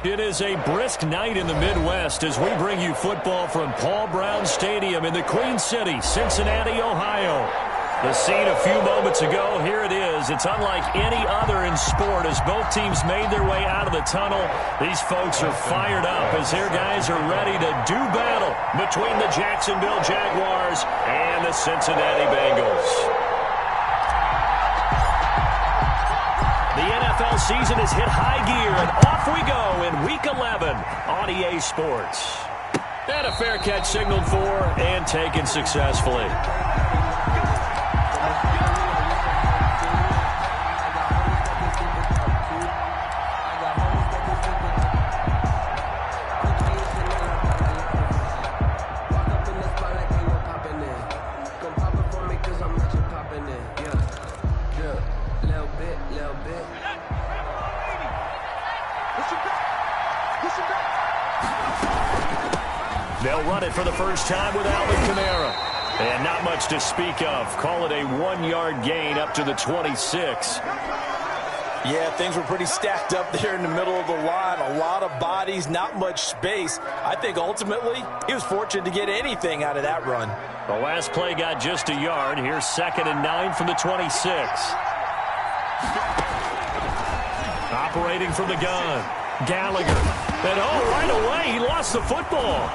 It is a brisk night in the Midwest as we bring you football from Paul Brown Stadium in the Queen City, Cincinnati, Ohio. The scene a few moments ago, here it is. It's unlike any other in sport as both teams made their way out of the tunnel. These folks are fired up as their guys are ready to do battle between the Jacksonville Jaguars and the Cincinnati Bengals. The NFL season has hit high gear, and off we go in Week 11 on EA Sports. And a fair catch signaled for and taken successfully. They'll run it for the first time with Alvin Kamara. And not much to speak of. Call it a 1-yard gain up to the 26. Yeah, things were pretty stacked up there in the middle of the line. A lot of bodies, not much space. I think ultimately he was fortunate to get anything out of that run. The last play got just a yard. Here's 2nd and 9 from the 26. Operating from the gun. Gallagher. And right away he lost the football.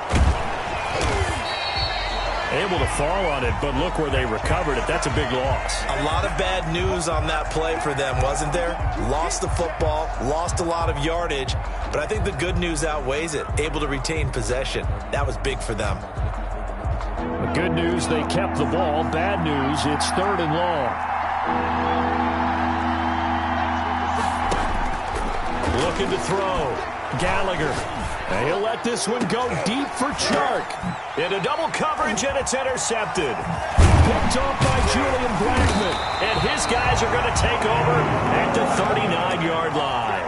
Able to fall on it, but look where they recovered it. That's a big loss. A lot of bad news on that play for them, wasn't there? Lost the football, lost a lot of yardage, but I think the good news outweighs it. Able to retain possession. That was big for them. The good news, they kept the ball. Bad news, it's 3rd and long. Looking to throw. Gallagher. He'll let this one go deep for Chark. Into double coverage, and it's intercepted. Picked off by Julian Blackman. And his guys are going to take over at the 39-yard line.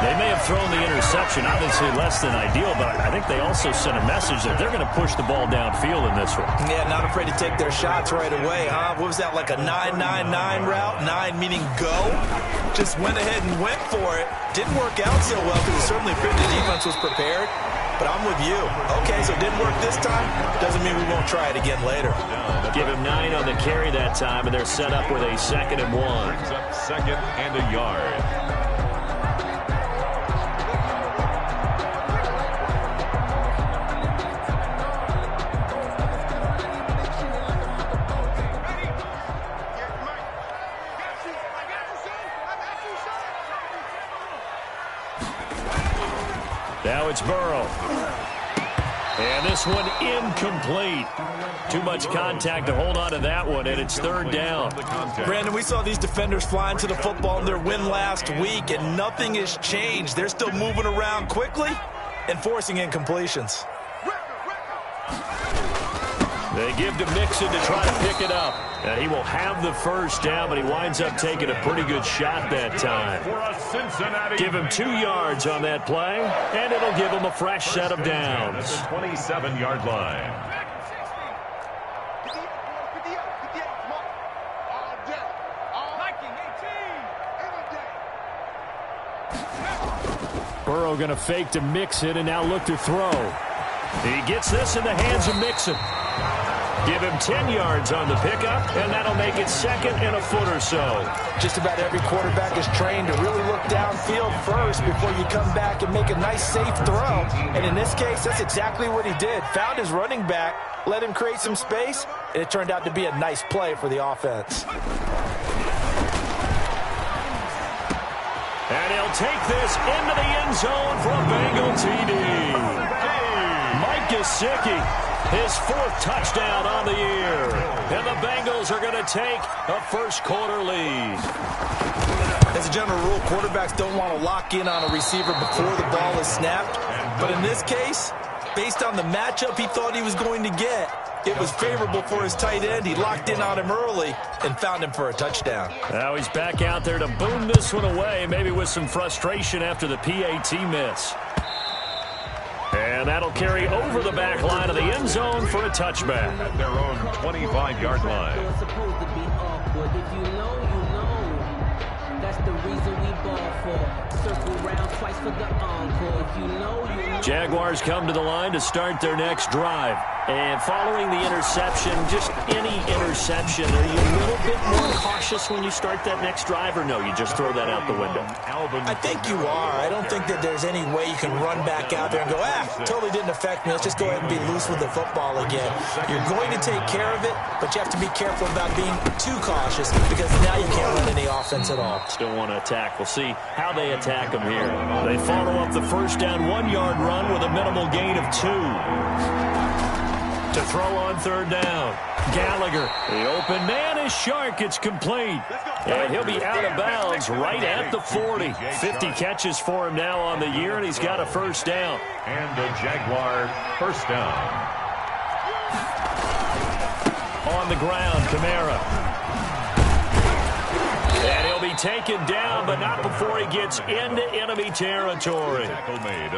They may have thrown the interception, obviously less than ideal, but I think they also sent a message that they're going to push the ball downfield in this one. Yeah, not afraid to take their shots right away, huh? What was that, like a 9-9-9 route? 9 meaning go? Just went ahead and went for it. Didn't work out so well because it certainly appeared the defense was prepared. But I'm with you. Okay, so it didn't work this time. Doesn't mean we won't try it again later. Give him 9 on the carry that time, and they're set up with a 2nd and 1. Brings up 2nd and a yard. Now it's Burrow. And this one incomplete. Too much contact to hold on to that one, and it's 3rd down. Brandon, we saw these defenders flying to the football in their win last week, and nothing has changed. They're still moving around quickly and forcing incompletions. They give to Mixon to try to pick it up. And he will have the first down, but he winds up taking a pretty good shot that time. Give him 2 yards on that play, and it'll give him a fresh set of downs. 27-yard line. Burrow going to fake to Mixon and now look to throw. He gets this in the hands of Mixon. Give him 10 yards on the pickup, and that'll make it 2nd and a foot or so. Just about every quarterback is trained to really look downfield first before you come back and make a nice, safe throw. And in this case, that's exactly what he did. Found his running back, let him create some space, and it turned out to be a nice play for the offense. And he'll take this into the end zone for a Bengal TD. Mike Gesicki. His 4th touchdown on the year. And the Bengals are going to take a first-quarter lead. As a general rule, quarterbacks don't want to lock in on a receiver before the ball is snapped. But in this case, based on the matchup he thought he was going to get, it was favorable for his tight end. He locked in on him early and found him for a touchdown. Now he's back out there to boom this one away, maybe with some frustration after the PAT miss. And that'll carry over the back line of the end zone for a touchback. At their own 25-yard line. That's the reason we ball for. Circle round twice for the encore. If you know, you know. Jaguars come to the line to start their next drive. And following the interception, just any interception, are you a little bit more cautious when you start that next drive, or no, you just throw that out the window? I think you are. I don't think that there's any way you can run back out there and go, totally didn't affect me. Let's just go ahead and be loose with the football again. You're going to take care of it, but you have to be careful about being too cautious because now you can't run any offense at all. Still want to attack. We'll see how they attack them here. They follow up the first down 1-yard run with a minimal gain of 2. To throw on third down. Gallagher, the open man is Shark. It's complete. And he'll be out of bounds right at the 40. 50 catches for him now on the year, and he's got a first down. And the Jaguar first down. On the ground, Kamara. And he'll be taken down, but not before he gets into enemy territory.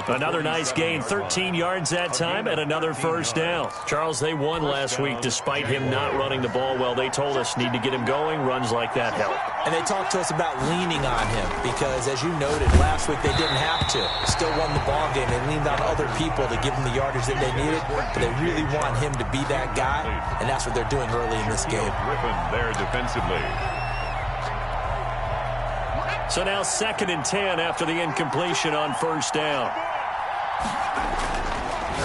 Another nice gain, 13 yards that time, and another first down. Charles, they won last week despite him not running the ball well. They told us need to get him going. Runs like that help. And they talked to us about leaning on him because, as you noted, last week they didn't have to. Still won the ball game. They leaned on other people to give them the yardage that they needed, but they really want him to be that guy, and that's what they're doing early in this game. Griffin there defensively. So now 2nd and 10 after the incompletion on first down.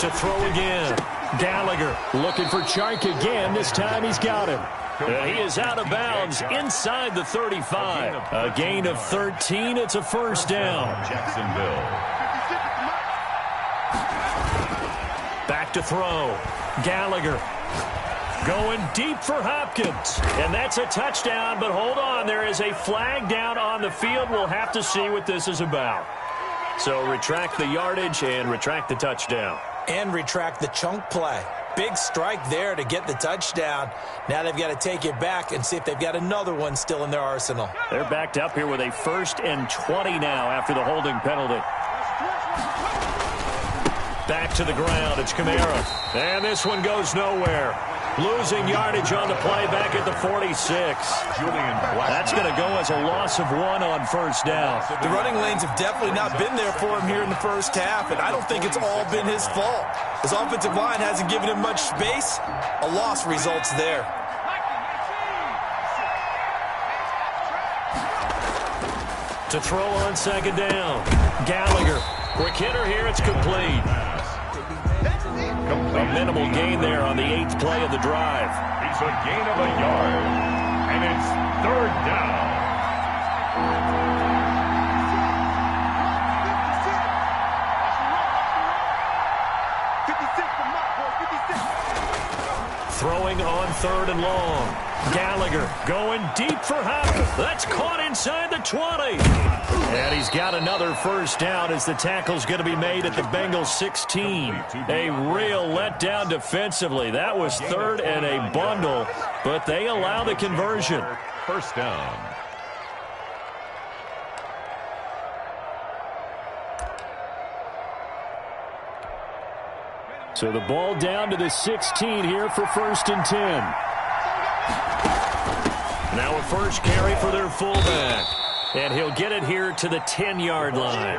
To throw again. Gallagher looking for Chark again. This time he's got him. He is out of bounds inside the 35. A gain of 13. It's a first down. Jacksonville. Back to throw. Gallagher. Going deep for Hopkins. And that's a touchdown, but hold on. There is a flag down on the field. We'll have to see what this is about. So retract the yardage and retract the touchdown. And retract the chunk play. Big strike there to get the touchdown. Now they've got to take it back and see if they've got another one still in their arsenal. They're backed up here with a 1st and 20 now after the holding penalty. Back to the ground. It's Kamara. And this one goes nowhere. Losing yardage on the play back at the 46. That's going to go as a loss of 1 on first down. The running lanes have definitely not been there for him here in the first half, and I don't think it's all been his fault. His offensive line hasn't given him much space. A loss results there. To throw on 2nd down. Gallagher. Quick hitter here. It's complete. A minimal gain there on the 8th play of the drive. It's a gain of a yard, and it's 3rd down. Throwing on 3rd and long. Gallagher going deep for Hopkins. That's caught inside the 20. And he's got another first down as the tackle's going to be made at the Bengals 16. A real letdown defensively. That was 3rd and a bundle, but they allow the conversion. First down. So the ball down to the 16 here for 1st and 10. Now a first carry for their fullback. And he'll get it here to the 10-yard line.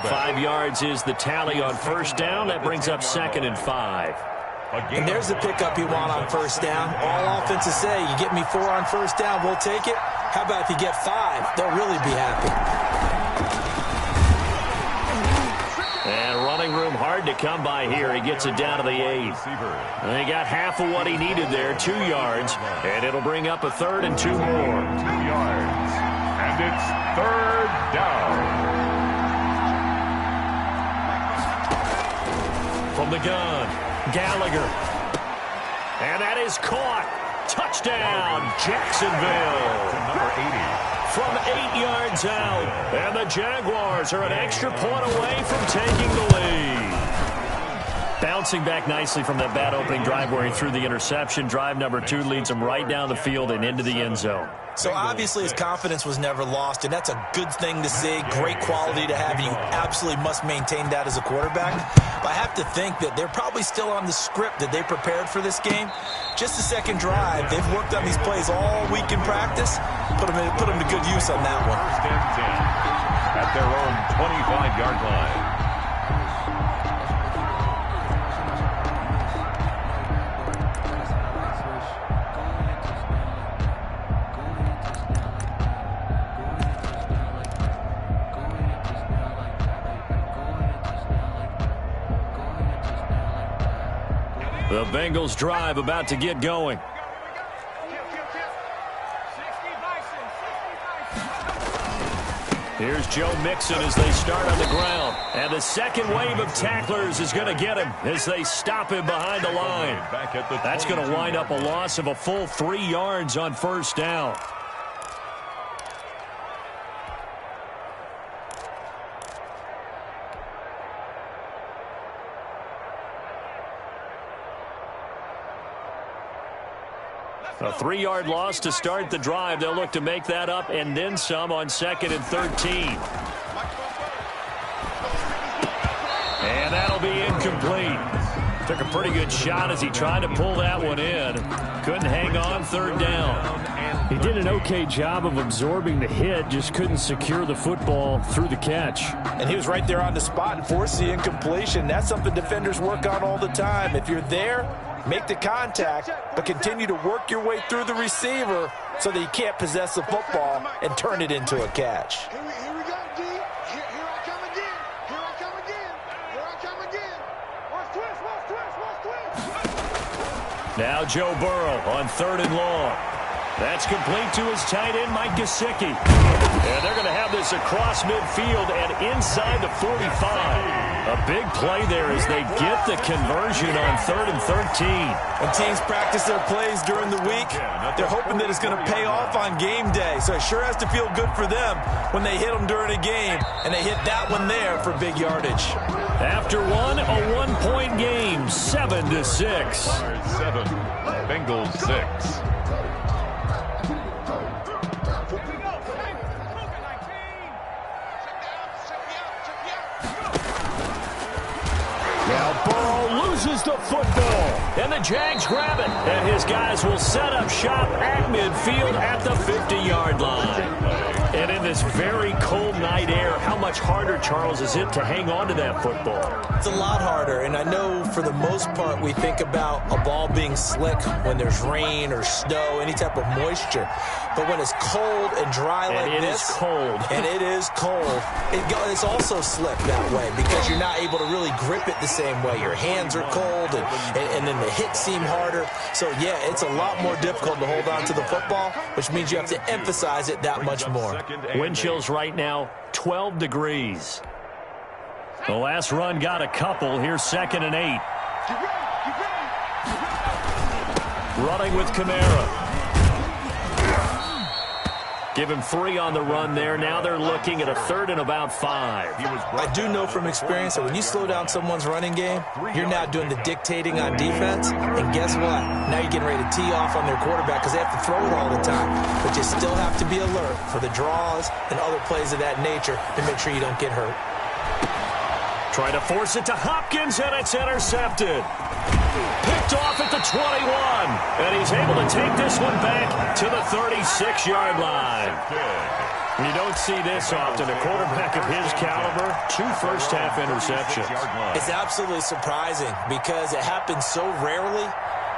5 yards is the tally on first down. That brings up 2nd and 5. And there's the pickup you want on first down. All offenses say, you get me 4 on first down, we'll take it. How about if you get 5? They'll really be happy. And running room hard to come by here. He gets it down to the 8. And he got half of what he needed there, 2 yards. And it'll bring up a 3rd and 2 more. 2 yards. And it's 3rd down. From the gun, Gallagher. And that is caught. Touchdown, Jacksonville. Number 80. From 8 yards out. And the Jaguars are an extra point away from taking the lead. Bouncing back nicely from that bad opening drive where he threw the interception. Drive number 2 leads him right down the field and into the end zone. So obviously his confidence was never lost, and that's a good thing to see. Great quality to have. You absolutely must maintain that as a quarterback. But I have to think that they're probably still on the script that they prepared for this game. Just the second drive, they've worked on these plays all week in practice. Put them to good use on that one. First and 10 at their own 25-yard line. The Bengals drive about to get going. Here's Joe Mixon as they start on the ground. And the second wave of tacklers is going to get him as they stop him behind the line. That's going to wind up a loss of a full 3 yards on first down. A 3-yard loss to start the drive. They'll look to make that up and then some on 2nd and 13. And that'll be incomplete. Took a pretty good shot as he tried to pull that one in. Couldn't hang on 3rd down. He did an okay job of absorbing the hit, just couldn't secure the football through the catch. And he was right there on the spot and forced the incompletion. That's something defenders work on all the time. If you're there, make the contact, but continue to work your way through the receiver so that you can't possess the football and turn it into a catch. Here we go, D. Here I come again. Here I come again. Here I come again. Watch twist. Now Joe Burrow on 3rd and long. That's complete to his tight end, Mike Gesicki. And they're going to have this across midfield and inside the 45. A big play there as they get the conversion on 3rd and 13. When teams practice their plays during the week, they're hoping that it's going to pay off on game day. So it sure has to feel good for them when they hit them during a game, and they hit that one there for big yardage. After one, a 1-point game, 7-6. 7, Bengals 6. Now Burrow loses the football, and the Jags grab it. And his guys will set up shop at midfield at the 50-yard line. And in this very cold night air, how much harder, Charles, is it to hang on to that football? It's a lot harder, and I know for the most part we think about a ball being slick when there's rain or snow, any type of moisture. But when it's cold and dry like this, and it is cold, it's also slick that way because you're not able to really grip it the same way. Your hands are cold, and then the hits seem harder. So, yeah, it's a lot more difficult to hold on to the football, which means you have to emphasize it that much more. Wind chills right now, 12 degrees. The last run got a couple. Here's 2nd and 8. Running with Kamara. Give him 3 on the run there. Now they're looking at a 3rd and about 5. I do know from experience that when you slow down someone's running game, you're now doing the dictating on defense. And guess what? Now you're getting ready to tee off on their quarterback because they have to throw it all the time. But you still have to be alert for the draws and other plays of that nature to make sure you don't get hurt. Trying to force it to Hopkins, and it's intercepted. Picked off at the 21, and he's able to take this one back to the 36-yard line. You don't see this often. A quarterback of his caliber, 2 first-half interceptions. It's absolutely surprising because it happens so rarely.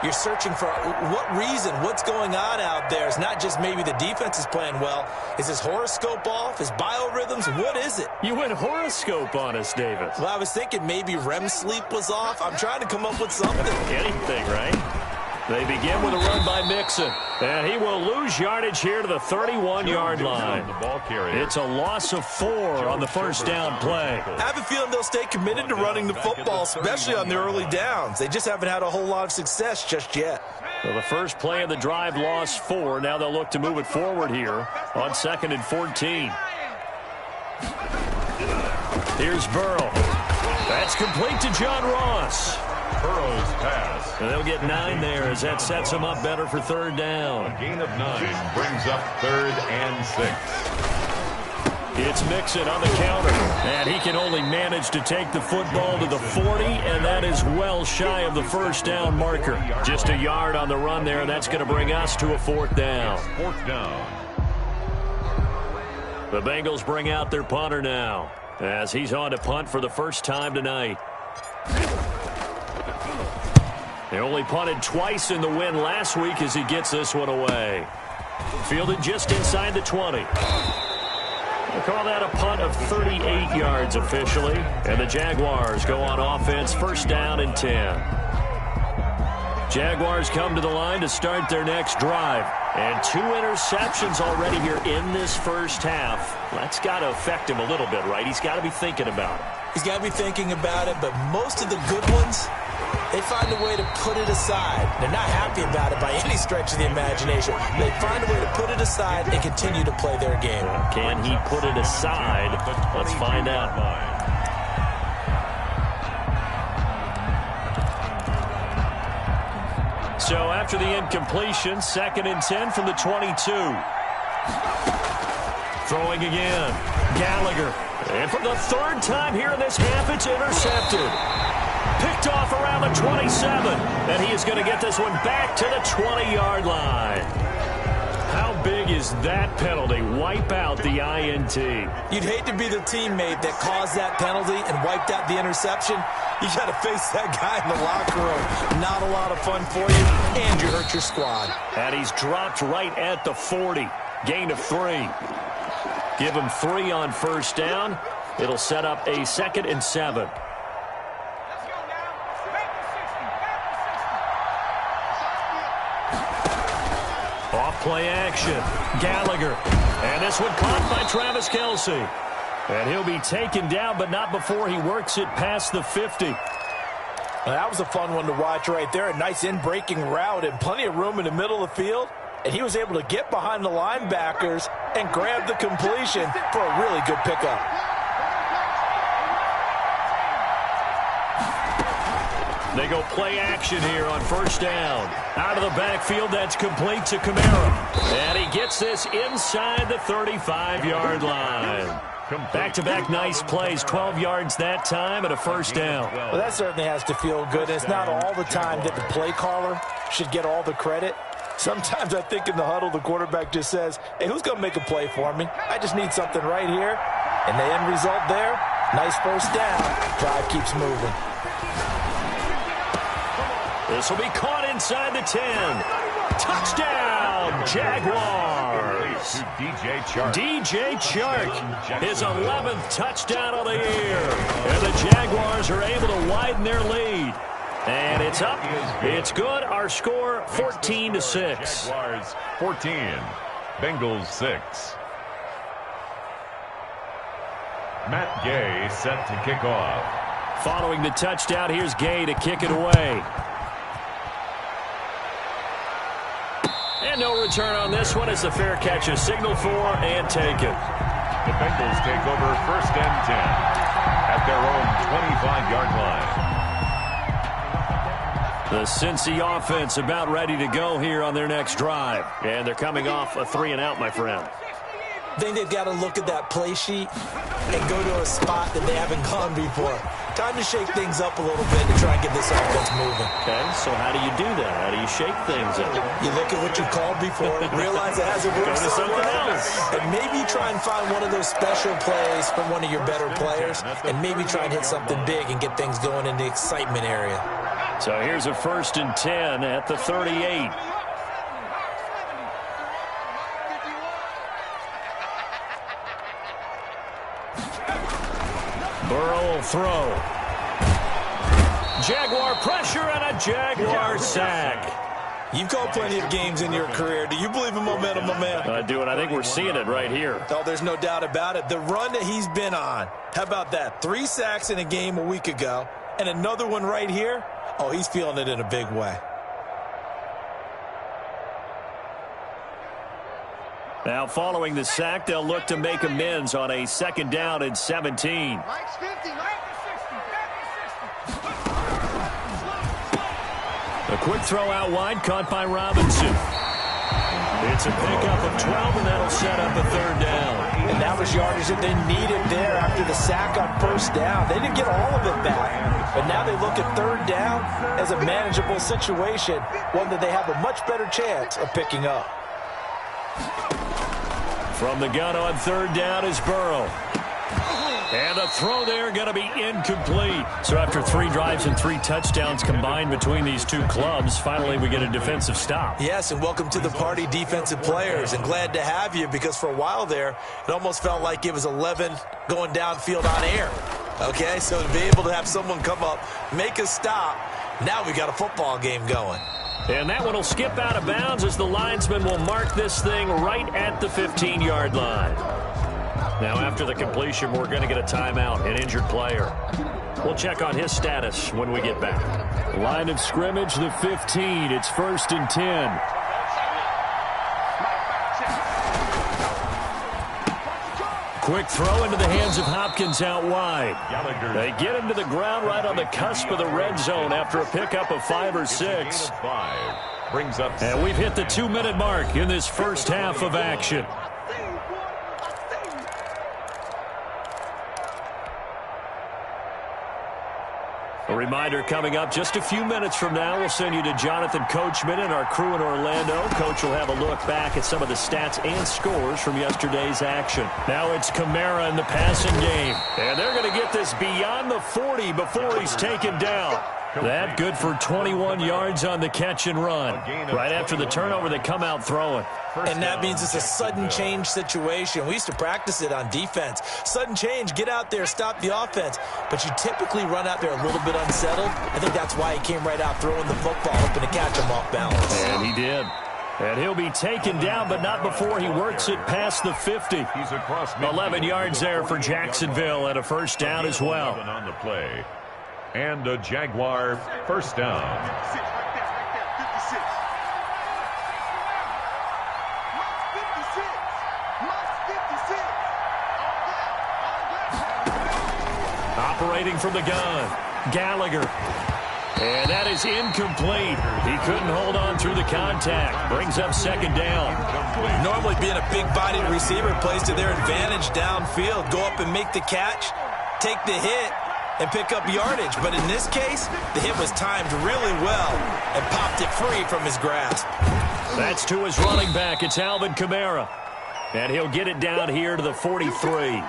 You're searching for what reason, what's going on out there. It's not just maybe the defense is playing well. Is his horoscope off? His biorhythms? What is it? You went horoscope on us, David. Well, I was thinking maybe REM sleep was off. I'm trying to come up with something. Anything, right? They begin with a run by Mixon. And he will lose yardage here to the 31-yard line. It's a loss of 4 on the first down play. I have a feeling they'll stay committed to running the football, especially on the early downs. They just haven't had a whole lot of success just yet. So the first play of the drive lost 4. Now they'll look to move it forward here on 2nd and 14. Here's Burrow. That's complete to John Ross. Burrow's pass. And they'll get 9 there as that sets them up better for third down. A gain of 9 brings up 3rd and 6. It's Mixon on the counter, and he can only manage to take the football to the 40, and that is well shy of the first down marker. Just a yard on the run there, and that's going to bring us to a 4th down. 4th down. The Bengals bring out their punter now, as he's on to punt for the first time tonight. They only punted twice in the win last week as he gets this one away. Fielded just inside the 20. We'll call that a punt of 38 yards officially. And the Jaguars go on offense, first down and 10. Jaguars come to the line to start their next drive. And 2 interceptions already here in this first half. That's got to affect him a little bit, right? He's got to be thinking about it. He's got to be thinking about it, but most of the good ones, they find a way to put it aside. They're not happy about it by any stretch of the imagination. They find a way to put it aside and continue to play their game. Can he put it aside? Let's find out. So after the incompletion, 2nd and 10 from the 22. Throwing again. Gallagher. And for the 3rd time here in this half, it's intercepted. Picked off around the 27. And he is going to get this one back to the 20-yard line. How big is that penalty? Wipe out the INT. You'd hate to be the teammate that caused that penalty and wiped out the interception. You got to face that guy in the locker room. Not a lot of fun for you, and you hurt your squad. And he's dropped right at the 40. Gain of 3. Give him 3 on first down. It'll set up a 2nd and 7. Off-play action. Gallagher. And this one caught by Travis Kelce. And he'll be taken down, but not before he works it past the 50. Well, that was a fun one to watch right there. A nice in-breaking route and plenty of room in the middle of the field. And he was able to get behind the linebackers and grab the completion for a really good pickup. They go play action here on first down. Out of the backfield, that's complete to Kamara. And he gets this inside the 35-yard line. Back-to-back nice plays, 12 yards that time and a first down. Well, that certainly has to feel good. It's not all the time that the play caller should get all the credit. Sometimes I think in the huddle, the quarterback just says, hey, who's going to make a play for me? I just need something right here. And the end result there, nice first down. Drive keeps moving. This will be caught inside the 10. Touchdown, Jaguars. DJ Chark, his 11th touchdown of the year. And the Jaguars are able to widen their lead. And it's up. It's good. Our score, 14-6. Jaguars 14, Bengals 6. Matt Gay set to kick off. Following the touchdown, here's Gay to kick it away. And no return on this one as the fair catch is signaled for and taken. The Bengals take over 1st and 10 at their own 25-yard line. The Cincy offense about ready to go here on their next drive. And they're coming off a 3-and-out, my friend. I think they've got to look at that play sheet and go to a spot that they haven't gone before. Time to shake things up a little bit to try and get this offense moving. Okay, so how do you do that? How do you shake things up? You look at what you called before, realize it hasn't worked Go to something else. and maybe try and find one of those special plays from one of your better players, and maybe try and hit something big and get things going in the excitement area. So here's a 1st and 10 at the 38. Burrow will throw. Jaguar pressure and a Jaguar sack. You've called plenty of games in your career. Do you believe in momentum, my man? I do, and I think we're seeing it right here. Oh, there's no doubt about it. The run that he's been on. How about that? 3 sacks in a game a week ago, and another one right here. Oh, he's feeling it in a big way. Now, following the sack, they'll look to make amends on a 2nd down and 17. Mike's 50, Mike. A quick throw out wide, caught by Robinson. It's a pickup of 12, and that'll set up a third down. And that was yardage that they needed there after the sack on first down. They didn't get all of it back, but now they look at third down as a manageable situation, one that they have a much better chance of picking up. From the gun on third down is Burrow. And the throw there going to be incomplete. So after 3 drives and 3 touchdowns combined between these two clubs, finally we get a defensive stop. Yes, and welcome to the party, defensive players. And glad to have you, because for a while there, it almost felt like it was 11 going downfield on air. Okay, so to be able to have someone come up, make a stop, now we got a football game going. And that one will skip out of bounds as the linesman will mark this thing right at the 15-yard line. Now, after the completion, we're going to get a timeout, an injured player. We'll check on his status when we get back. Line of scrimmage, the 15. It's 1st and 10. Quick throw into the hands of Hopkins out wide. They get him to the ground right on the cusp of the red zone after a pickup of 5 or 6. And we've hit the 2-minute mark in this first half of action. A reminder coming up just a few minutes from now, we'll send you to Jonathan Coachman and our crew in Orlando. Coach will have a look back at some of the stats and scores from yesterday's action. Now it's Kamara in the passing game. And they're going to get this beyond the 40 before he's taken down. That good for 21 yards on the catch and run. Right after the turnover, they come out throwing. And that means it's a sudden change situation. We used to practice it on defense. Sudden change, get out there, stop the offense. But you typically run out there a little bit unsettled. I think that's why he came right out throwing the football, hoping to catch him off balance. And he did. And he'll be taken down, but not before he works it past the 50. 11 yards there for Jacksonville and a first down as well. On the play. And a Jaguar first down. Operating from the gun, Gallagher. And that is incomplete. He couldn't hold on through the contact. Brings up second down. Normally being a big-bodied receiver plays to their advantage downfield. Go up and make the catch, take the hit, and pick up yardage. But in this case, the hit was timed really well and popped it free from his grasp. That's to his running back. It's Alvin Kamara. And he'll get it down here to the 43.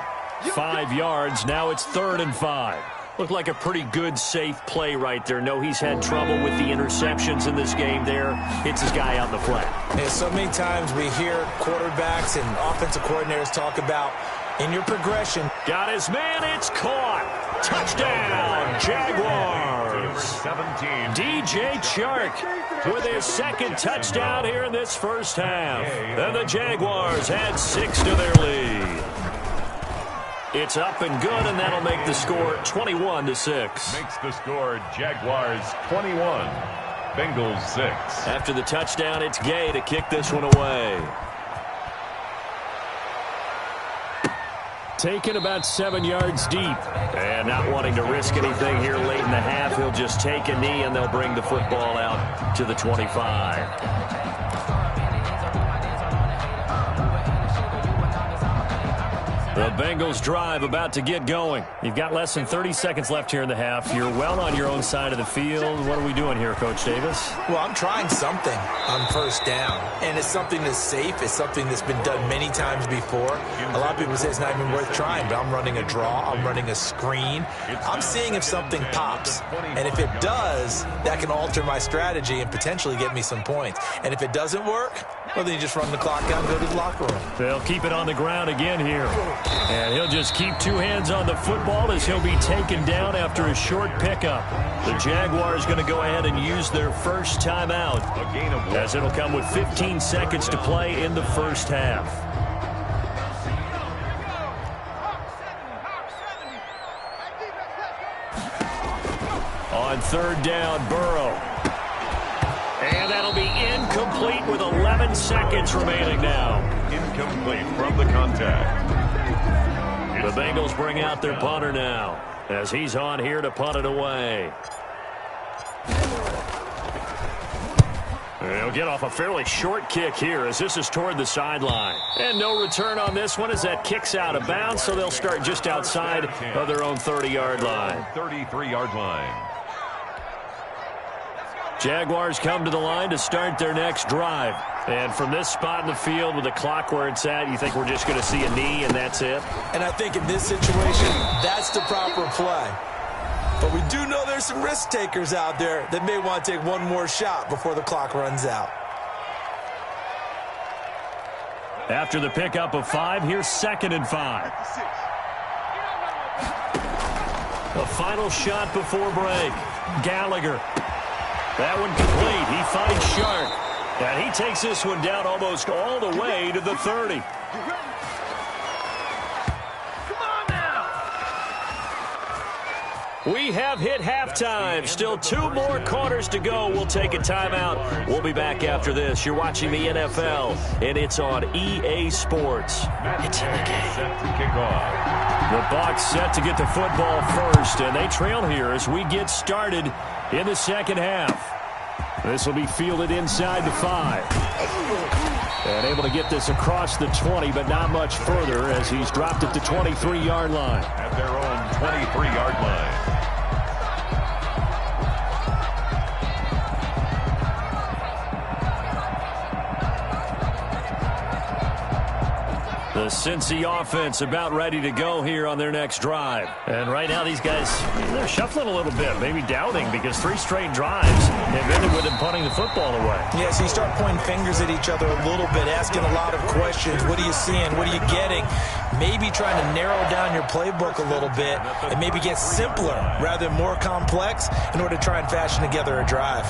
5 yards. Now it's 3rd and 5. Looked like a pretty good, safe play right there. No, he's had trouble with the interceptions in this game there. Hits his guy out in the flat. And so many times we hear quarterbacks and offensive coordinators talk about in your progression. Got his man. It's caught. Touchdown, Jaguars. 17. DJ Chark with his second touchdown here in this first half. And the Jaguars add 6 to their lead. It's up and good, and that'll make the score 21-6. Makes the score Jaguars 21, Bengals 6. After the touchdown, it's Gay to kick this one away. Taken about 7 yards deep. And not wanting to risk anything here late in the half, he'll just take a knee, and they'll bring the football out to the 25. The Bengals drive about to get going. You've got less than 30 seconds left here in the half. You're well on your own side of the field. What are we doing here, Coach Davis? Well, I'm trying something on first down, and it's something that's safe. It's something that's been done many times before. A lot of people say it's not even worth trying, but I'm running a draw. I'm running a screen. I'm seeing if something pops, and if it does, that can alter my strategy and potentially get me some points. And if it doesn't work, well, then you just run the clock out and go to the locker room. They'll keep it on the ground again here. And he'll just keep 2 hands on the football as he'll be taken down after a short pickup. The Jaguars going to go ahead and use their first timeout, as it'll come with 15 seconds to play in the first half. On third down, Burrow. And that'll be incomplete with 11 seconds remaining now. Incomplete from the contact. The Bengals bring out their punter now, as he's on here to punt it away. They'll get off a fairly short kick here as this is toward the sideline. And no return on this one as that kick's out of bounds, so they'll start just outside of their own 30-yard line. 33-yard line. Jaguars come to the line to start their next drive. And from this spot in the field with the clock where it's at, you think we're just going to see a knee and that's it? And I think in this situation, that's the proper play. But we do know there's some risk takers out there that may want to take one more shot before the clock runs out. After the pickup of 5, here's 2nd and 5. A final shot before break. Gallagher. That one complete. He finds Shark. And he takes this one down almost all the way to the 30. We have hit halftime. Still 2 more quarters to go. We'll take a timeout. We'll be back after this. You're watching the NFL, and it's on EA Sports. It's in the game. Set to kick off. The Bucs set to get the football first, and they trail here as we get started in the second half. This will be fielded inside the 5. And able to get this across the 20, but not much further as he's dropped at the 23-yard line. At their own 23-yard line. The Cincy offense about ready to go here on their next drive. And right now these guys, they're shuffling a little bit, maybe doubting because 3 straight drives have ended with them punting the football away. Yeah, so you start pointing fingers at each other a little bit, asking a lot of questions. What are you seeing? What are you getting? Maybe trying to narrow down your playbook a little bit and maybe get simpler rather than more complex in order to try and fashion together a drive.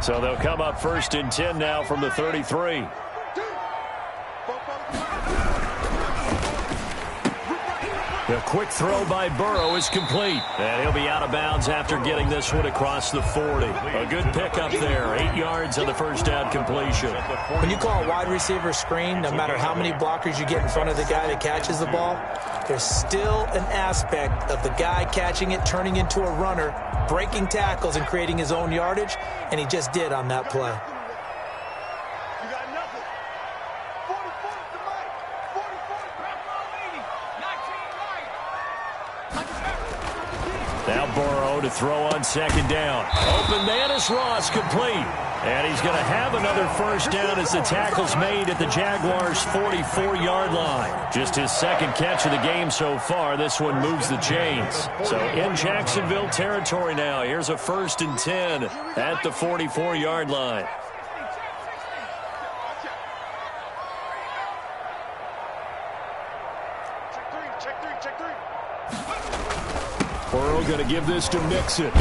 So they'll come up 1st and 10 now from the 33. The quick throw by Burrow is complete. And he'll be out of bounds after getting this one across the 40. A good pickup there. 8 yards on the first down completion. When you call a wide receiver screen, no matter how many blockers you get in front of the guy that catches the ball, there's still an aspect of the guy catching it, turning into a runner, breaking tackles and creating his own yardage, and he just did on that play. You got nothing. 44 is the mic. 44 is back 19 right. Now Burrow to throw on 2nd down. Open man is Ross, complete. And he's going to have another first down as the tackle's made at the Jaguars' 44-yard line. Just his 2nd catch of the game so far. This one moves the chains. So in Jacksonville territory now. Here's a 1st and 10 at the 44-yard line. Check three. Burrow going to give this to Mixon.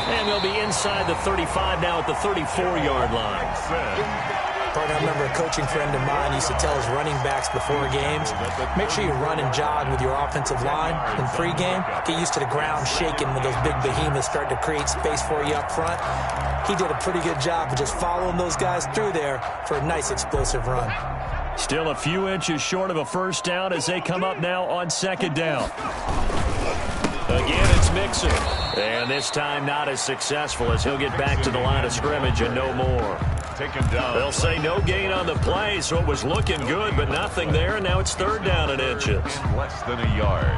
And they'll be inside the 35 now at the 34-yard line. Partner, I remember a coaching friend of mine used to tell his running backs before games, make sure you run and jog with your offensive line in pregame. Get used to the ground shaking when those big behemoths start to create space for you up front. He did a pretty good job of just following those guys through there for a nice explosive run. Still a few inches short of a first down as they come up now on 2nd down. Again, it's Mixon. And this time not as successful as he'll get back to the line of scrimmage and no more. Taken down. They'll say no gain on the play, so it was looking good, but nothing there, and now it's 3rd down and inches. Less than a yard.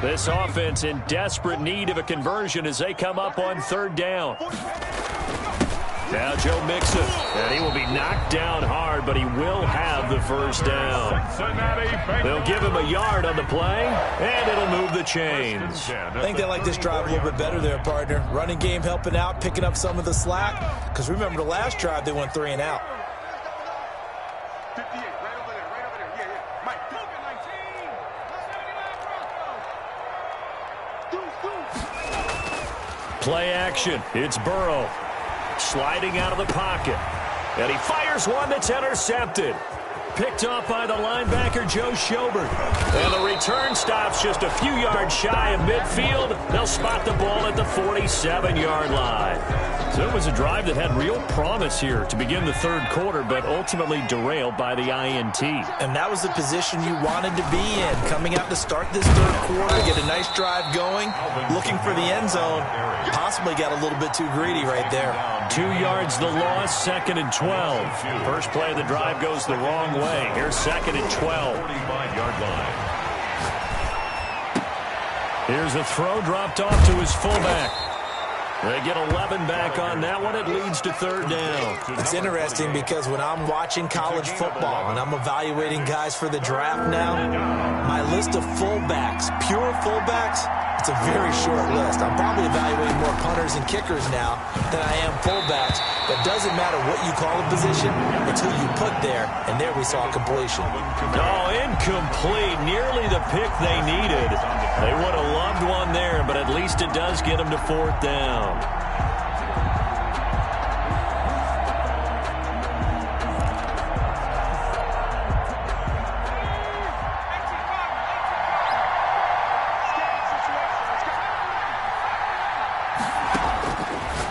This offense in desperate need of a conversion as they come up on 3rd down. Now Joe Mixon, and he will be knocked down hard, but he will have the first down. They'll give him a yard on the play, and it'll move the chains. I think they like this drive a little bit better there, partner. Running game helping out, picking up some of the slack. Because remember the last drive, they went 3 and out. 58, right over there. Yeah. Mike, Play action. It's Burrow. Sliding out of the pocket. And he fires one that's intercepted. Picked off by the linebacker, Joe Schobert. And the return stops just a few yards shy of midfield. They'll spot the ball at the 47-yard line. So it was a drive that had real promise here to begin the third quarter, but ultimately derailed by the INT. And that was the position you wanted to be in. Coming out to start this third quarter, get a nice drive going, looking for the end zone. Possibly got a little bit too greedy right there. 2 yards the loss, 2nd and 12. First play of the drive goes the wrong way. Here's 2nd and 12. 45-yard line. Here's a throw dropped off to his fullback. They get 11 back on that one. It leads to third down. It's interesting because when I'm watching college football and I'm evaluating guys for the draft now, my list of fullbacks, pure fullbacks, it's a very short list. I'm probably evaluating more punters and kickers now than I am fullbacks. But it doesn't matter what you call a position, it's who you put there. And there we saw completion. Oh, incomplete. Nearly the pick they needed. They would have loved one there, but at least it does get them to fourth down.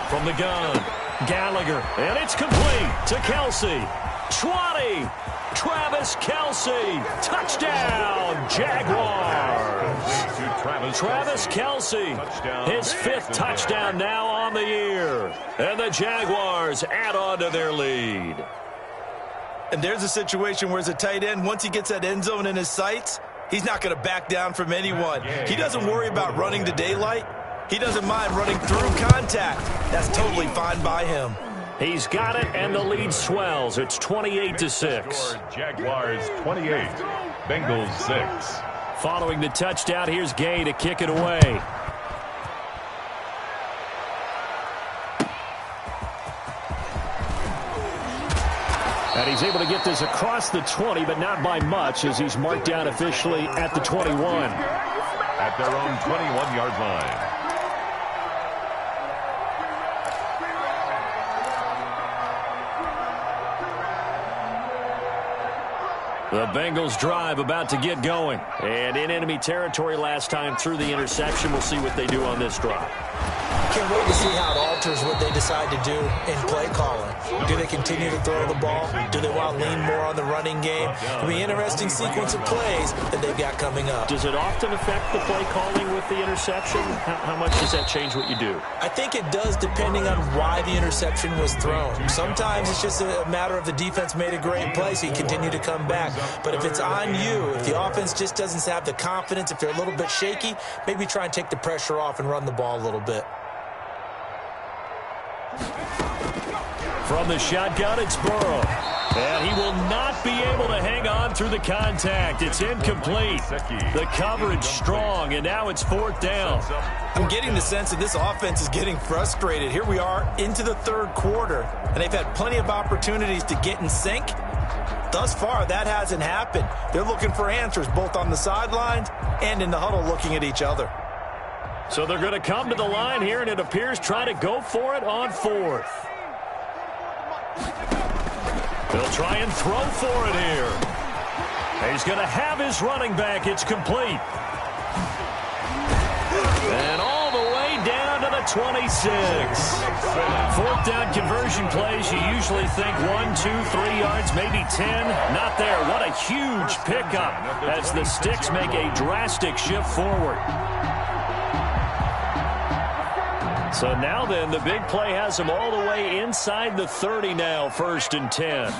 From the gun, Gallagher, and it's complete to Kelsey. 20, Travis Kelsey, touchdown, Jaguars. Travis Kelsey, his 5th touchdown now on the year. And the Jaguars add on to their lead. And there's a situation where as a tight end, once he gets that end zone in his sights, he's not going to back down from anyone. He doesn't worry about running to daylight. He doesn't mind running through contact. That's totally fine by him. He's got it, and the lead swells. It's 28-6. Jaguars 28, Bengals 6. Following the touchdown, here's Gay to kick it away. And he's able to get this across the 20, but not by much, as he's marked down officially at the 21. At their own 21-yard line. The Bengals drive about to get going. And in enemy territory last time through the interception. We'll see what they do on this drive. Can't wait to see how it alters what they decide to do in play calling. Do they continue to throw the ball? Do they want to lean more on the running game? It'll be an interesting sequence of plays that they've got coming up. Does it often affect the play calling with the interception? How much does that change what you do? I think it does, depending on why the interception was thrown. Sometimes it's just a matter of the defense made a great play, so you continue to come back. But if it's on you, if the offense just doesn't have the confidence, if they're a little bit shaky, maybe try and take the pressure off and run the ball a little bit. From the shotgun, it's Burrow. And he will not be able to hang on through the contact. It's incomplete. The coverage strong, and now it's fourth down. I'm getting the sense that this offense is getting frustrated. Here we are into the third quarter, and they've had plenty of opportunities to get in sync. Thus far, that hasn't happened. They're looking for answers both on the sidelines and in the huddle looking at each other. So they're going to come to the line here, and it appears try to go for it on fourth. They'll try and throw for it here. He's going to have his running back. It's complete. And all the way down to the 26. Fourth down conversion plays, you usually think 1, 2, 3 yards, maybe 10. Not there. What a huge pickup as the Sticks make a drastic shift forward. So now then, the big play has him all the way inside the 30 now, 1st and 10.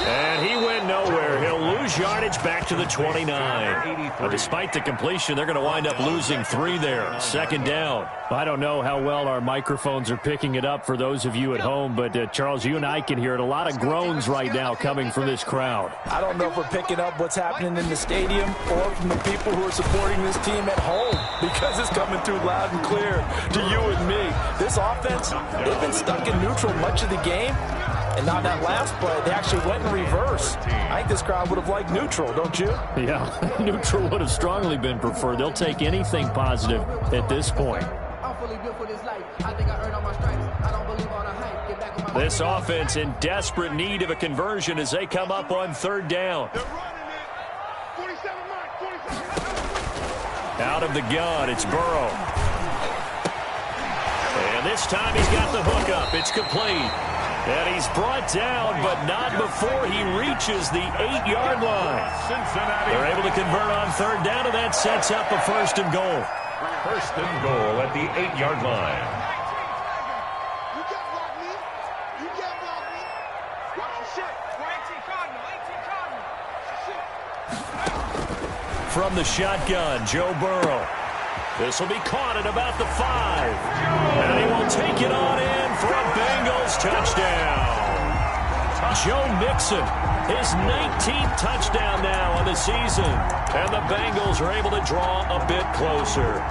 And he went nowhere. He'll lose yardage back to the 29. But despite the completion, they're going to wind up losing 3 there. 2nd down. I don't know how well our microphones are picking it up for those of you at home, but Charles, you and I can hear it. A lot of groans right now coming from this crowd. I don't know if we're picking up what's happening in the stadium or from the people who are supporting this team at home, because it's coming through loud and clear to you and me. This offense, they've been stuck in neutral much of the game. And on that last play, they actually went in reverse. I think this crowd would have liked neutral, don't you? Yeah, neutral would have strongly been preferred. They'll take anything positive at this point. I'm fully built for this life. I think I earned all my stripes. I don't believe all the hype. Get back on my This offense in desperate need of a conversion as they come up on third down. Out of the gun, it's Burrow. And this time he's got the hook up. It's complete. And he's brought down, but not before he reaches the 8-yard line. They're able to convert on third down, and that sets up a first and goal. First and goal at the 8-yard line. You can't block me. You can't block me. Watch your shit. 18 Cardinal. 18 Cardinal. From the shotgun, Joe Burrow. This will be caught at about the 5. And he will take it on in for a Bengals touchdown. Joe Mixon, his 19th touchdown now on the season. And the Bengals are able to draw a bit closer.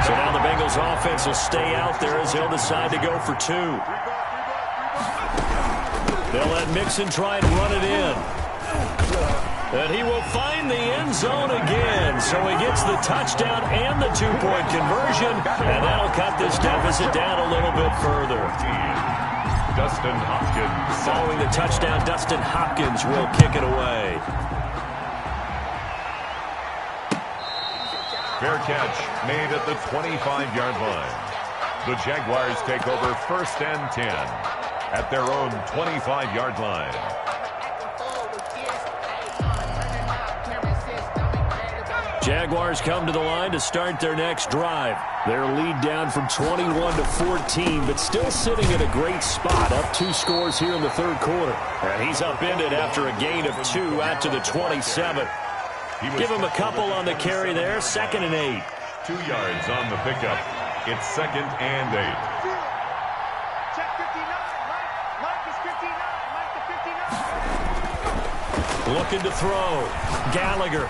So now the Bengals offense will stay out there as they'll decide to go for 2. They'll let Mixon try and run it in. And he will find the end zone again. So he gets the touchdown and the 2-point conversion. And that'll cut this deficit down a little bit further. Dustin Hopkins. Following the touchdown, Dustin Hopkins will kick it away. Fair catch made at the 25-yard line. The Jaguars take over first and 10 at their own 25-yard line. Jaguars come to the line to start their next drive. Their lead down from 21 to 14, but still sitting at a great spot, up 2 scores here in the third quarter. And he's upended after a gain of 2 out to the 27. Give him a couple on the carry there, 2nd and 8. 2 yards on the pickup. It's 2nd and 8. Check 59. Mike is 59. Mike the 59. Looking to throw. Gallagher.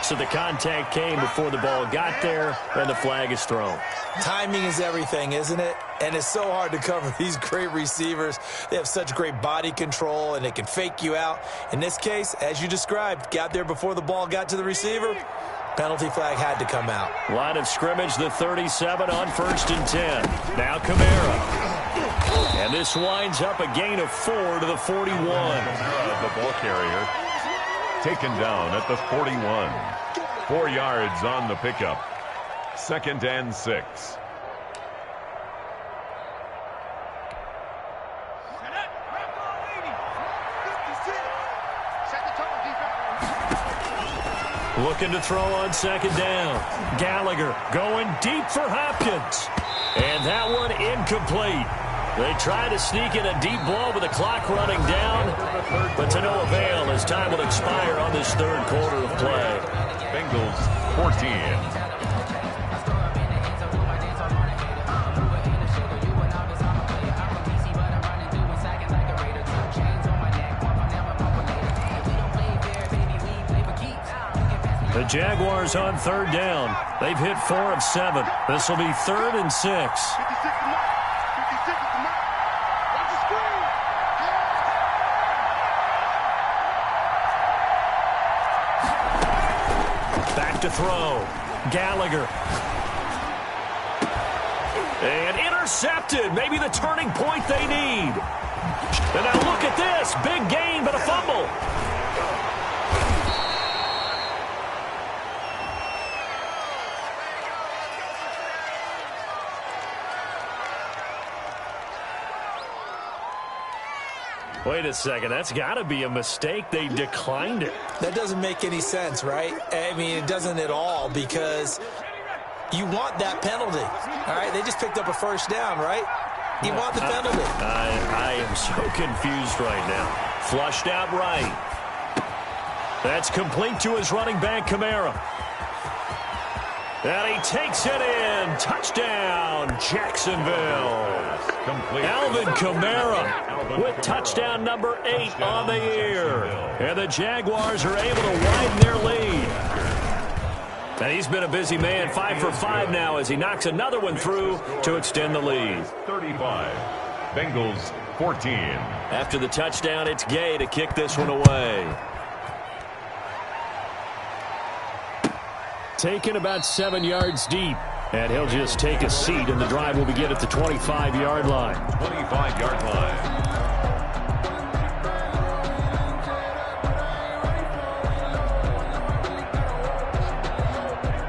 So the contact came before the ball got there, and the flag is thrown. Timing is everything, isn't it? And it's so hard to cover these great receivers. They have such great body control, and they can fake you out. In this case, as you described, got there before the ball got to the receiver. Penalty flag had to come out. Line of scrimmage, the 37 on 1st and 10. Now Kamara. And this winds up a gain of 4 to the 41. The ball carrier taken down at the 41. 4 yards on the pickup. 2nd and 6. Looking to throw on 2nd down. Gallagher going deep for Hopkins. And that one incomplete. They try to sneak in a deep ball with the clock running down, but to no avail as time will expire on this third quarter of play. Bengals 14. The Jaguars on third down. They've hit 4 of 7. This will be 3rd and 6. Back to throw. Gallagher. And intercepted. Maybe the turning point they need. And now look at this. Big gain, but a fumble. Wait a second. That's got to be a mistake. They declined it. That doesn't make any sense, right? I mean, it doesn't at all, because you want that penalty. All right, they just picked up a first down, right? You want the penalty. I am so confused right now. Flushed out right. That's complete to his running back, Kamara. And he takes it in. Touchdown, Jacksonville. Complete. Alvin Kamara with touchdown number 8 on the year. And the Jaguars are able to widen their lead. And he's been a busy man, 5 for 5 now as he knocks another one through to extend the lead. 35. Bengals 14. After the touchdown, it's Gay to kick this one away. taken about 7 yards deep. And he'll just take a seat, and the drive will begin at the 25-yard line. 25-yard line.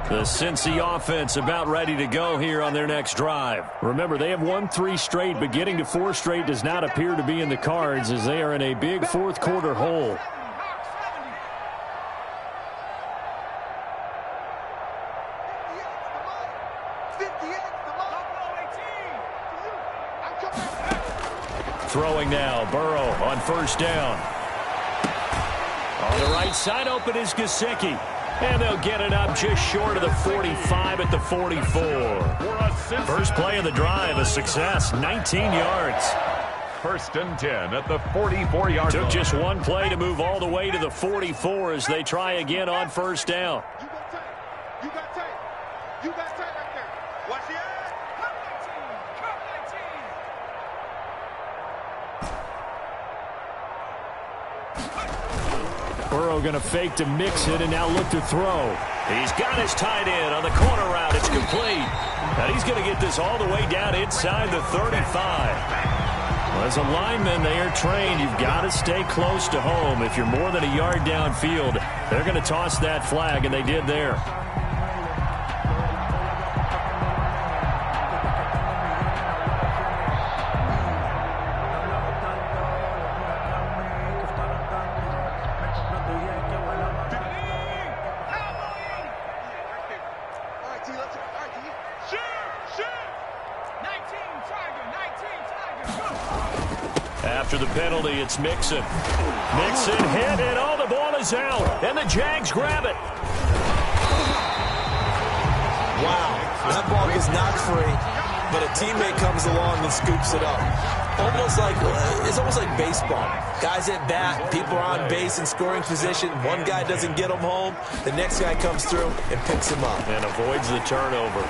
The Cincy offense about ready to go here on their next drive. Remember, they have won 3 straight, but getting to 4 straight does not appear to be in the cards as they are in a big fourth-quarter hole. Throwing now, Burrow on first down. On the right side, open is Gesicki. And they'll get it up just short of the 45 at the 44. First play of the drive, a success, 19 yards. First and 10 at the 44-yard line. Took just one play to move all the way to the 44 as they try again on first down. You got tape. You got tape right there. Watch the eye. Burrow going to fake to mix it and now look to throw. He's got his tight end on the corner route. It's complete. And he's going to get this all the way down inside the 35. Well, as a lineman, they are trained. You've got to stay close to home. If you're more than a yard downfield, they're going to toss that flag, and they did there. After the penalty, it's Mixon. Mixon hit, and oh, the ball is out. And the Jags grab it. Wow, that ball gets knocked free, but a teammate comes along and scoops it up. It's almost like baseball. Guys at bat, people are on base in scoring position. One guy doesn't get him home. The next guy comes through and picks him up. And avoids the turnover.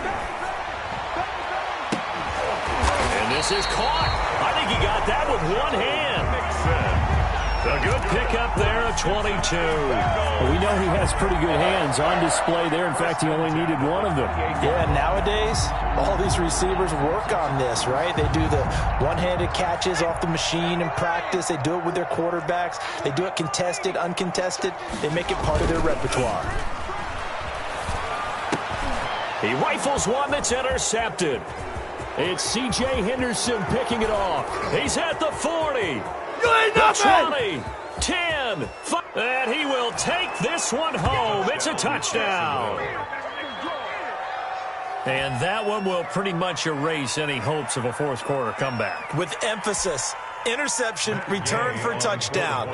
And this is caught. I think he got that with one hand. A good pickup there of 22. Well, we know he has pretty good hands on display there. In fact, he only needed one of them. Yeah, nowadays, all these receivers work on this, right? They do the one-handed catches off the machine in practice. They do it with their quarterbacks. They do it contested, uncontested. They make it part of their repertoire. He rifles one that's intercepted. It's C.J. Henderson picking it off. He's at the 40. The 20, 10, 5, and he will take this one home. It's a touchdown. And that one will pretty much erase any hopes of a fourth quarter comeback. With emphasis, interception, return for touchdown.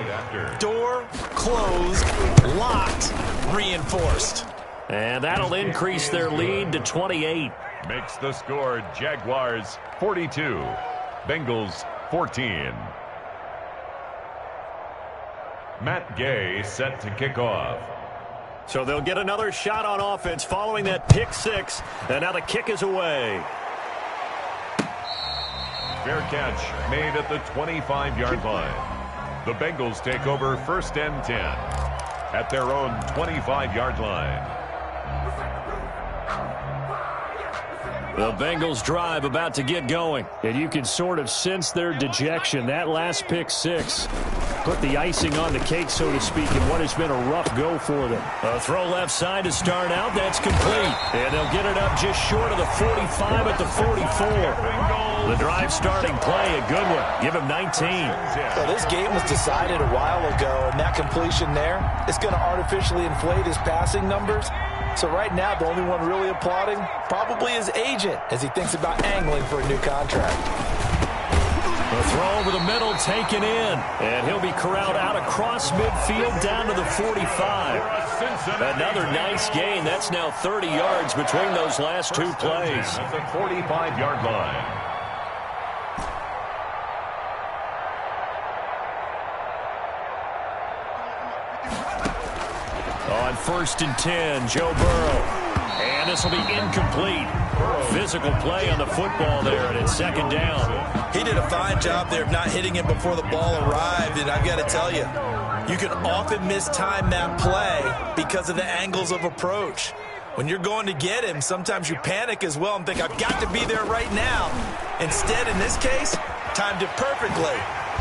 Door closed, locked, reinforced. And that'll increase their lead to 28. Makes the score Jaguars 42, Bengals 14. Matt Gay set to kick off. So they'll get another shot on offense following that pick six. And now the kick is away. Fair catch made at the 25-yard line. The Bengals take over first and 10 at their own 25-yard line. The Bengals drive about to get going. And you can sort of sense their dejection. That last pick six put the icing on the cake, so to speak, in what has been a rough go for them. A throw left side to start out. That's complete. And they'll get it up just short of the 45 at the 44. The drive starting play, a good one. Give him 19. Well, this game was decided a while ago, and that completion there is going to artificially inflate his passing numbers. So right now, the only one really applauding probably his agent as he thinks about angling for a new contract. The throw over the middle taken in. And he'll be corralled out across midfield down to the 45. Another nice gain. That's now 30 yards between those last two plays. At the 45-yard line. On first and 10, Joe Burrow. And this will be incomplete. Physical play on the football there, and it's second down. He did a fine job there of not hitting it before the ball arrived, and I've got to tell you, you can often mistime that play because of the angles of approach. When you're going to get him, sometimes you panic as well and think, I've got to be there right now. Instead, in this case, timed it perfectly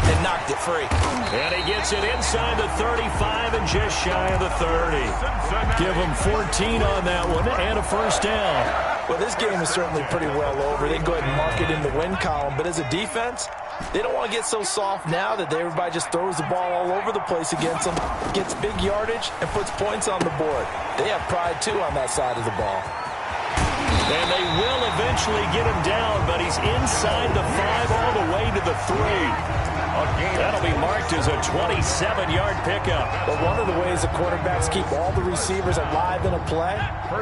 and knocked it free. And he gets it inside the 35 and just shy of the 30. Give him 14 on that one and a first down. Well, this game is certainly pretty well over. They can go ahead and mark it in the win column. But as a defense, they don't want to get so soft now that everybody just throws the ball all over the place against them, gets big yardage, and puts points on the board. They have pride, too, on that side of the ball. And they will eventually get him down, but he's inside the 5 all the way to the 3. That'll be marked as a 27-yard pickup. But one of the ways the quarterbacks keep all the receivers alive in a play,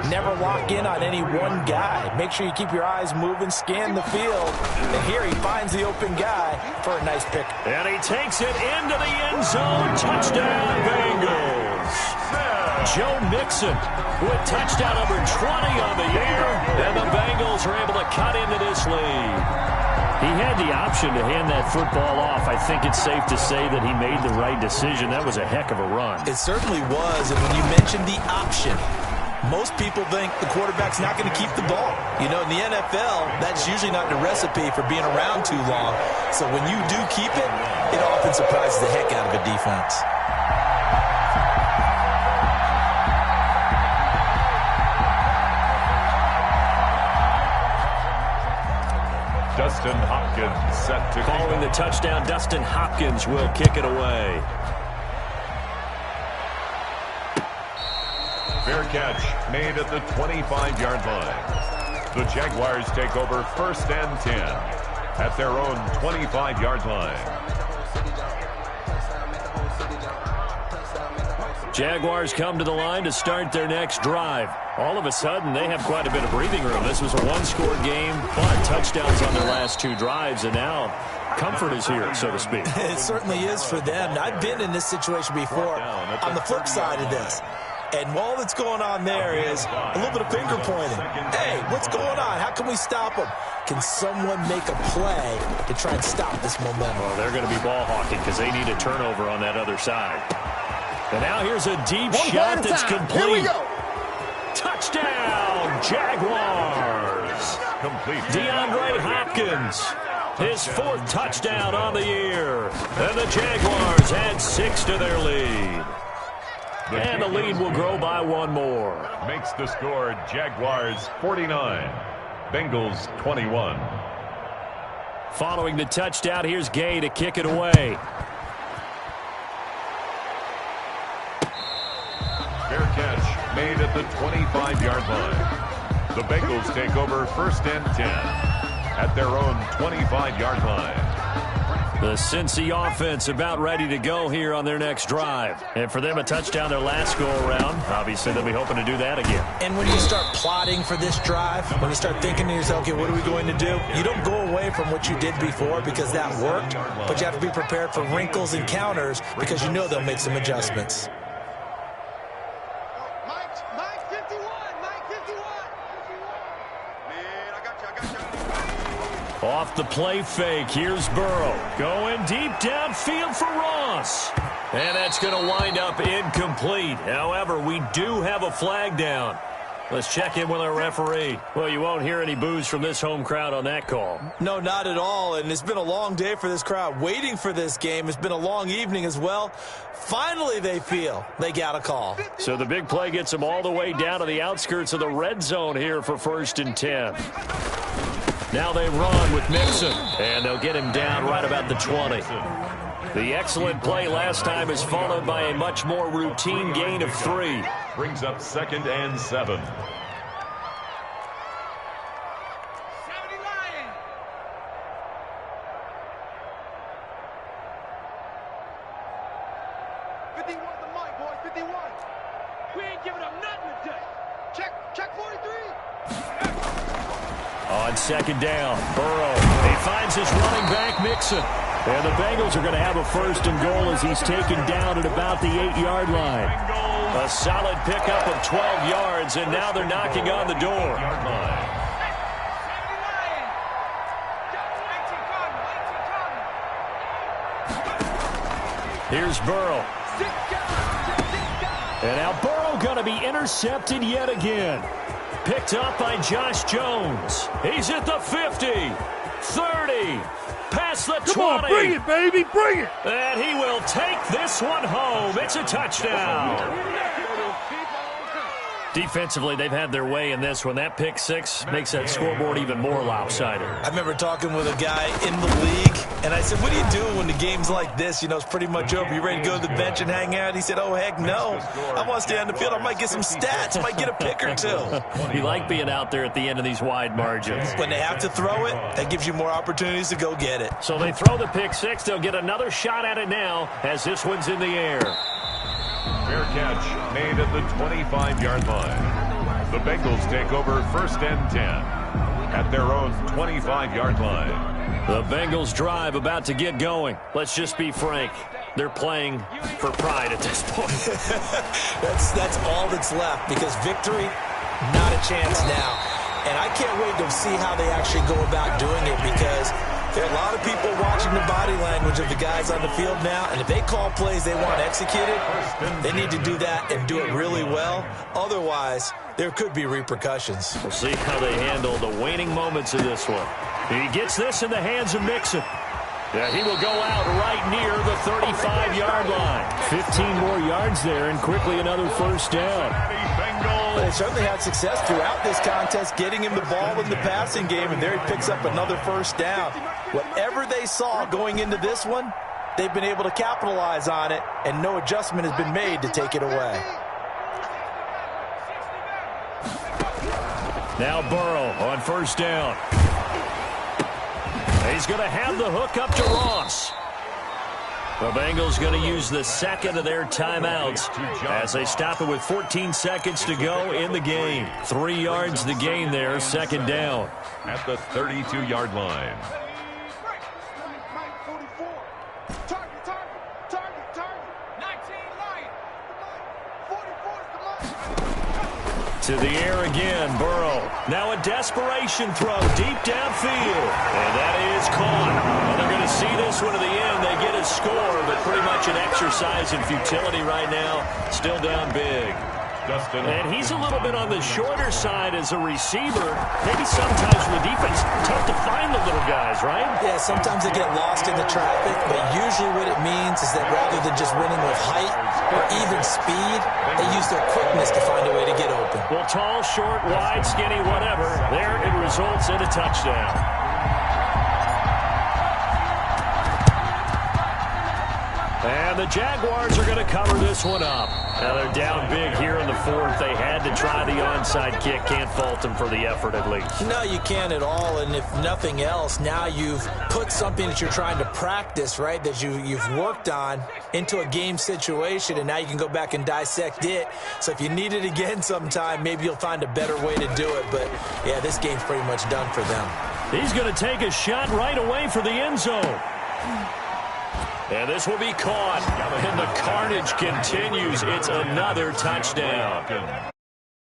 never lock in on any one guy. Make sure you keep your eyes moving, scan the field. And here he finds the open guy for a nice pick. And he takes it into the end zone. Touchdown, Bengals. Joe Mixon with touchdown number 20 on the year. And the Bengals are able to cut into this lead. He had the option to hand that football off. I think it's safe to say that he made the right decision. That was a heck of a run. It certainly was. And when you mentioned the option, most people think the quarterback's not going to keep the ball. You know, in the NFL, that's usually not the recipe for being around too long. So when you do keep it, it often surprises the heck out of a defense. Dustin Hopkins set to following the touchdown. Dustin Hopkins will kick it away. Fair catch made at the 25-yard line. The Jaguars take over 1st and 10 at their own 25-yard line. Jaguars come to the line to start their next drive. All of a sudden, they have quite a bit of breathing room. This was a one-score game, but touchdowns on their last 2 drives, and now comfort is here, so to speak. It certainly is for them. I've been in this situation before on the flip side of this. And all that's going on there is a little bit of finger pointing. Hey, what's going on? How can we stop them? Can someone make a play to try and stop this momentum? Well, they're going to be ball hawking because they need a turnover on that other side. And now here's a deep shot that's complete. Here we go. Touchdown, Jaguars. Complete. DeAndre Hopkins, his 4th touchdown on the year. And the Jaguars add 6 to their lead. And the lead will grow by 1 more. Makes the score Jaguars 49, Bengals 21. Following the touchdown, here's Gay to kick it away. Fair catch made at the 25-yard line. The Bengals take over 1st and 10 at their own 25-yard line. The Cincy offense about ready to go here on their next drive. And for them, a touchdown their last go-around. Obviously, they'll be hoping to do that again. And when you start plotting for this drive, when you start thinking to yourself, okay, what are we going to do? You don't go away from what you did before because that worked, but you have to be prepared for wrinkles and counters because you know they'll make some adjustments. Off the play fake, here's Burrow. Going deep downfield for Ross. And that's going to wind up incomplete. However, we do have a flag down. Let's check in with our referee. Well, you won't hear any boos from this home crowd on that call. No, not at all. And it's been a long day for this crowd waiting for this game. It's been a long evening as well. Finally, they feel they got a call. So the big play gets them all the way down to the outskirts of the red zone here for 1st and 10. Now they run with Mixon, and they'll get him down right about the 20. The excellent play last time is followed by a much more routine gain of 3. Brings up 2nd and 7. On 2nd down, Burrow. He finds his running back, Mixon. And the Bengals are going to have a 1st and goal as he's taken down at about the 8-yard line. A solid pickup of 12 yards, and now they're knocking on the door. Here's Burrow. And now Burrow going to be intercepted yet again. Picked up by Josh Jones. He's at the 50, 30, past the 20. Come on, bring it, baby, bring it. And he will take this one home. It's a touchdown. Defensively, they've had their way in this one. That pick six makes that scoreboard even more lopsided. I remember talking with a guy in the league, and I said, what do you do when the game's like this? You know, it's pretty much over. You ready to go to the bench and hang out? He said, oh, heck no. I want to stay on the field. I might get some stats. I might get a pick or two. You like being out there at the end of these wide margins. When they have to throw it, that gives you more opportunities to go get it. So they throw the pick six. They'll get another shot at it now as this one's in the air. Fair catch made at the 25-yard line. The Bengals take over 1st and 10 at their own 25-yard line. The Bengals drive about to get going. Let's just be frank. They're playing for pride at this point. That's all that's left, because victory, not a chance now. And I can't wait to see how they actually go about doing it, because there are a lot of people watching the body language of the guys on the field now, and if they call plays they want executed, they need to do that and do it really well. Otherwise, there could be repercussions. We'll see how they handle the waning moments of this one. He gets this in the hands of Mixon. Yeah, he will go out right near the 35-yard line. 15 more yards there, and quickly another first down. But they certainly had success throughout this contest, getting him the ball in the passing game, and there he picks up another first down. Whatever they saw going into this one, they've been able to capitalize on it, and no adjustment has been made to take it away. Now Burrow on first down. He's going to have the hook up to Ross. The Bengals going to use the second of their timeouts as they stop it with 14 seconds to go in the game. 3 yards to gain there, second down. At the 32-yard line. To the air again, Burrow. Now a desperation throw deep downfield. And that is caught. Well, they're going to see this one to the end. They get a score, but pretty much an exercise in futility right now. Still down big. And he's a little bit on the shorter side as a receiver. Maybe sometimes with the defense, tough to find the little guys, right? Yeah, sometimes they get lost in the traffic, but usually what it means is that rather than just winning with height or even speed, they use their quickness to find a way to get open. Well, tall, short, wide, skinny, whatever, there it results in a touchdown. And the Jaguars are going to cover this one up. Now they're down big here in the fourth. They had to try the onside kick. Can't fault them for the effort at least. No, you can't at all. And if nothing else, now you've put something that you're trying to practice, right, that you've worked on into a game situation, and now you can go back and dissect it. So if you need it again sometime, maybe you'll find a better way to do it. But, yeah, this game's pretty much done for them. He's going to take a shot right away for the end zone. And this will be caught. And the carnage continues. It's another touchdown.